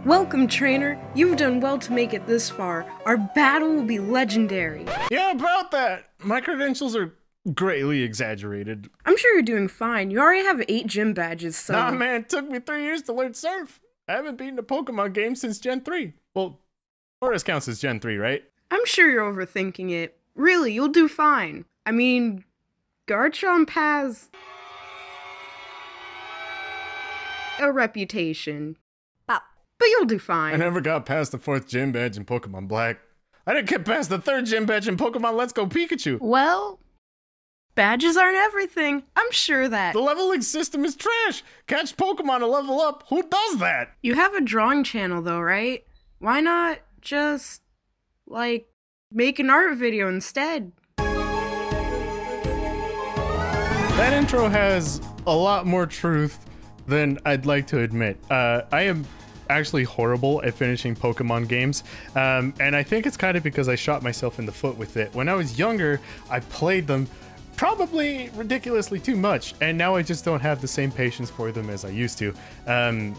Welcome, trainer. You've done well to make it this far. Our battle will be legendary. Yeah, about that. My credentials are greatly exaggerated. I'm sure you're doing fine. You already have 8 gym badges, so... Nah, man, it took me 3 years to learn surf. I haven't beaten a Pokemon game since Gen 3. Well, Forest counts as Gen 3, right? I'm sure you're overthinking it. Really, you'll do fine. I mean, Garchomp has... a reputation. But you'll do fine. I never got past the 4th gym badge in Pokemon Black. I didn't get past the 3rd gym badge in Pokemon Let's Go Pikachu. Well, badges aren't everything. I'm sure that. The leveling system is trash. Catch Pokemon to level up. Who does that? You have a drawing channel though, right? Why not just, like, make an art video instead? That intro has a lot more truth than I'd like to admit. I am actually horrible at finishing Pokemon games, and I think it's kind of because I shot myself in the foot with it. When I was younger, I played them probably ridiculously too much, and now I just don't have the same patience for them as I used to.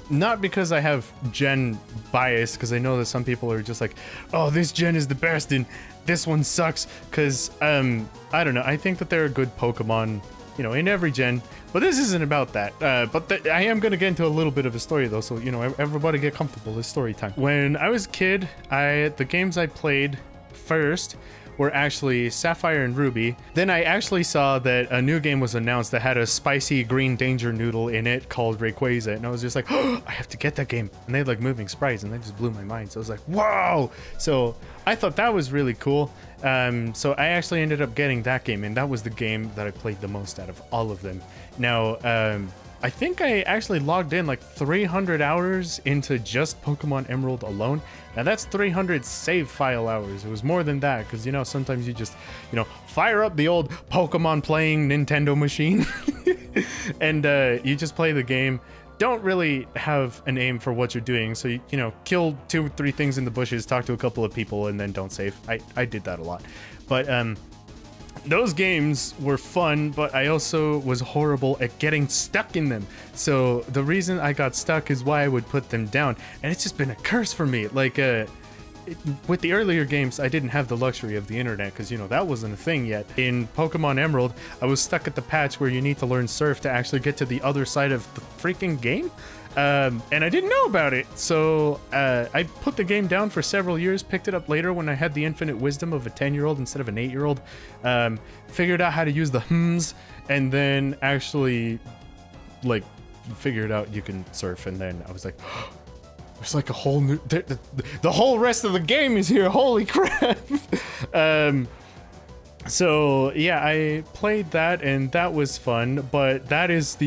Not because I have gen bias, because I know that some people are just like, oh, this gen is the best and this one sucks, because I don't know, I think that there are good Pokemon, you know, in every gen, but this isn't about that. But I am going to get into a little bit of a story though, so, you know, everybody get comfortable. It's story time. When I was a kid, the games I played first were actually Sapphire and Ruby. Then I actually saw that a new game was announced that had a spicy green danger noodle in it called Rayquaza, and I was just like, oh, I have to get that game. And they had like moving sprites, and that just blew my mind. So I was like, wow! So I thought that was really cool. So I actually ended up getting that game, and that was the game that I played the most out of all of them. Now, I think I actually logged in like 300 hours into just Pokemon Emerald alone. Now that's 300 save file hours. It was more than that, because, you know, sometimes you just, you know, fire up the old Pokemon playing Nintendo machine and you just play the game. Don't really have an aim for what you're doing, so you know, kill 2 or 3 things in the bushes, talk to a couple of people, and then don't save. I did that a lot, but those games were fun, but I also was horrible at getting stuck in them. So the reason I got stuck is why I would put them down, and it's just been a curse for me. Like with the earlier games, I didn't have the luxury of the internet, because, you know, that wasn't a thing yet. In Pokemon Emerald, I was stuck at the patch where you need to learn Surf to actually get to the other side of the freaking game. And I didn't know about it, so I put the game down for several years, picked it up later when I had the infinite wisdom of a 10-year-old instead of an 8-year-old, figured out how to use the hms, and then actually, like, figured out you can surf, and then I was like, there's like a whole new... The whole rest of the game is here, holy crap! So yeah, I played that, and that was fun, but that's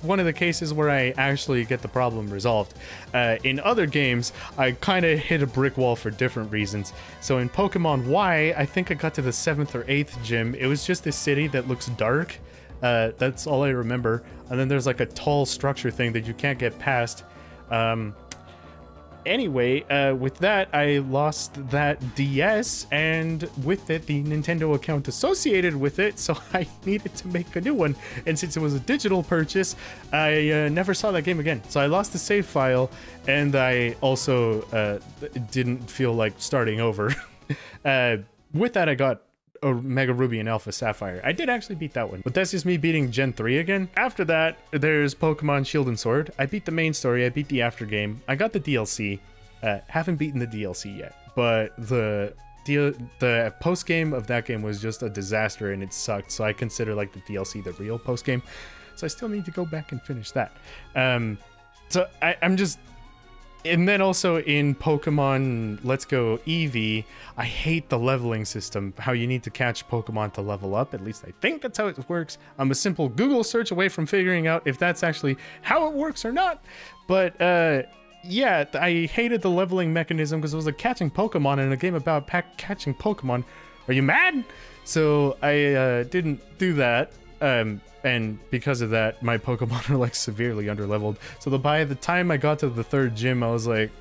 one of the cases where I actually get the problem resolved. In other games, I kind of hit a brick wall for different reasons. So in Pokemon Y, I think I got to the 7th or 8th gym. It was just a city that looks dark. That's all I remember. And then there's like a tall structure thing that you can't get past. Anyway, with that, I lost that DS, and with it, the Nintendo account associated with it, so I needed to make a new one. And since it was a digital purchase, I never saw that game again. So I lost the save file, and I also didn't feel like starting over. With that, I got Mega Ruby and Alpha Sapphire. I did actually beat that one, but that's just me beating Gen 3 again. After that, there's Pokemon Shield and Sword. I beat the main story, I beat the after game, I got the DLC. Haven't beaten the DLC yet, but the post game of that game was just a disaster and it sucked, so I consider like the DLC the real post game. So I still need to go back and finish that. So I'm just... And then also in Pokemon Let's Go Eevee, I hate the leveling system, how you need to catch Pokemon to level up. At least I think that's how it works. I'm a simple Google search away from figuring out if that's actually how it works or not. But yeah, I hated the leveling mechanism because it was like catching Pokemon in a game about catching Pokemon. Are you mad? So I didn't do that. And because of that, my Pokemon are like severely underleveled. So by the time I got to the 3rd gym, I was like,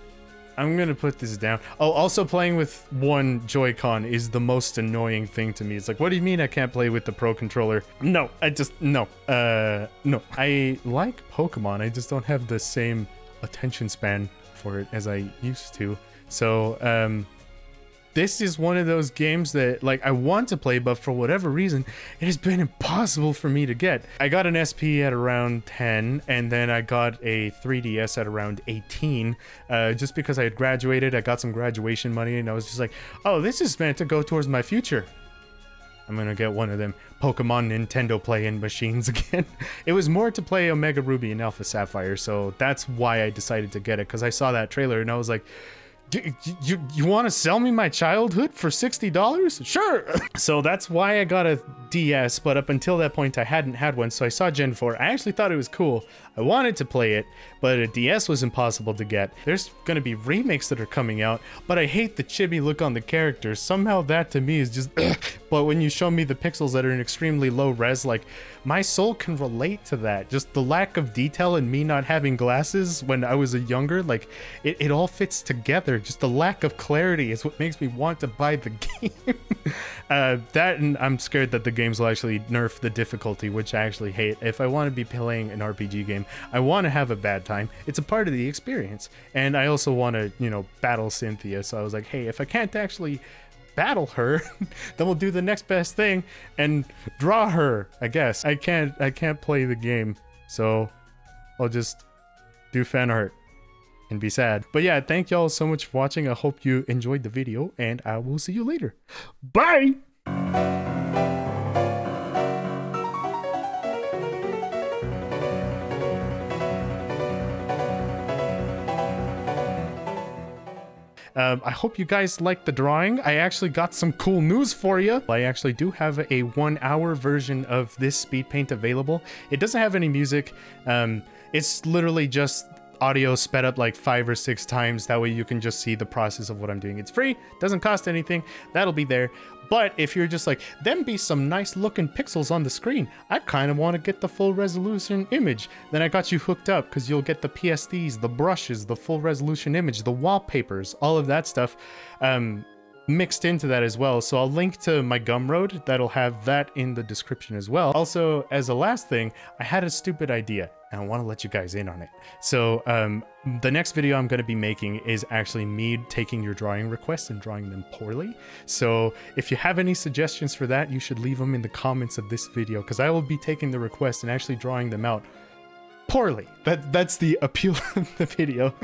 I'm gonna put this down. Oh, also playing with one Joy-Con is the most annoying thing to me. It's like, what do you mean I can't play with the Pro Controller? No, no. I like Pokemon, I just don't have the same attention span for it as I used to. So this is one of those games that like I want to play, but for whatever reason it has been impossible for me to get. I got an SP at around 10, and then I got a 3DS at around 18, just because I had graduated. I got some graduation money, and I was just like, oh, this is meant to go towards my future. I'm gonna get one of them Pokemon Nintendo play-in machines again. It was more to play Omega Ruby and Alpha Sapphire, so that's why I decided to get it, because I saw that trailer and I was like, you want to sell me my childhood for $60? Sure! So that's why I got a DS, but up until that point I hadn't had one, so I saw Gen 4. I actually thought it was cool. I wanted to play it, but a DS was impossible to get. There's gonna be remakes that are coming out, but I hate the chibi look on the characters. Somehow that to me is just but when you show me the pixels that are in extremely low res, like, my soul can relate to that. Just the lack of detail and me not having glasses when I was a younger, like, it all fits together. Just the lack of clarity is what makes me want to buy the game. That, and I'm scared that the games will actually nerf the difficulty, which I actually hate. If I want to be playing an RPG game, I want to have a bad time. It's a part of the experience. And I also want to, you know, battle Cynthia. So I was like, hey, if I can't actually battle her, then we'll do the next best thing and draw her, I guess. I can't play the game, so I'll just do fan art and be sad. But yeah, thank y'all so much for watching. I hope you enjoyed the video, and I will see you later. Bye! I hope you guys liked the drawing. I actually got some cool news for you. I actually do have a 1-hour version of this speed paint available. It doesn't have any music. It's literally just audio sped up like 5 or 6 times. That way you can just see the process of what I'm doing. It's free, doesn't cost anything. That'll be there. But if you're just like, them be some nice looking pixels on the screen, I kind of want to get the full resolution image, then I got you hooked up, because you'll get the PSDs, the brushes, the full resolution image, the wallpapers, all of that stuff mixed into that as well. So I'll link to my Gumroad. That'll have that in the description as well. Also, as a last thing, I had a stupid idea, and I want to let you guys in on it. So the next video I'm going to be making is actually me taking your drawing requests and drawing them poorly. So if you have any suggestions for that, you should leave them in the comments of this video, because I will be taking the requests and actually drawing them out poorly. That's the appeal of the video.